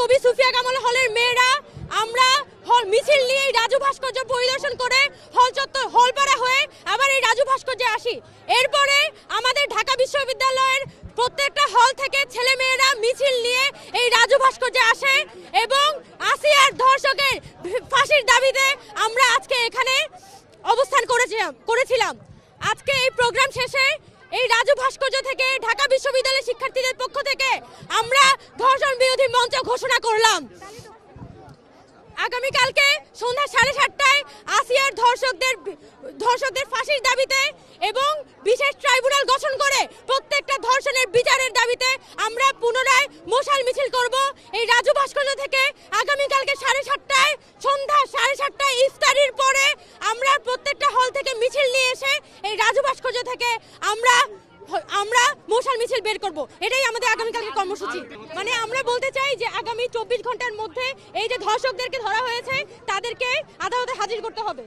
কবি সুফিয়া কামাল হলের মেয়েরা আমরা হল মিছিল নিয়ে রাজু ভাস্কর্য পরিদর্শন করে হল চত্বর হলপাড়া হয়ে আবার এই রাজু ভাস্কর্যে আসি। এরপরে আমাদের ঢাকা বিশ্ববিদ্যালয়ের প্রত্যেকটা হল থেকে ছেলে মেয়েরা মিছিল নিয়ে এই রাজু ভাস্কর্যে আসে এবং আসিয়ার ধর্ষকের ফাঁসির দাবিতে আমরা আজকে এখানে অবস্থান করেছিলাম। আজকে এই প্রোগ্রাম শেষে এই রাজু ভাস্কর্য থেকে ঢাকা বিশ্ববিদ্যালয়ের শিক্ষার্থীদের পক্ষ থেকে আমরা ধর্ষণ বিরোধী মঞ্চ ঘোষণা করলাম। আগামীকালকে সন্ধ্যা 7:30টায় আসিয়ার ধর্ষকদের ফাঁসির দাবিতে এবং বিশেষ ট্রাইব্যুনাল গঠন করে প্রত্যেকটা ধর্ষণের বিচারের দাবিতে আমরা পুনরায় মশাল মিছিল করব এই রাজু ভাস্কর্য থেকে। আগামীকালকে 7:30টায় সন্ধ্যা 7:30টায় ইফতারির পরে আমরা প্রত্যেকটা হল থেকে মিছিল নিয়ে এসে এই রাজু ভাস্কর্য থেকে আমরা মশাল মিছিল বের করব। এটাই আমাদের আগামীকালকে কর্মসূচি। মানে আমরা বলতে চাই যে আগামী 24 ঘন্টার মধ্যে এই যে ধর্ষকদেরকে ধরা হয়েছে তাদেরকে আদালতে হাজির করতে হবে।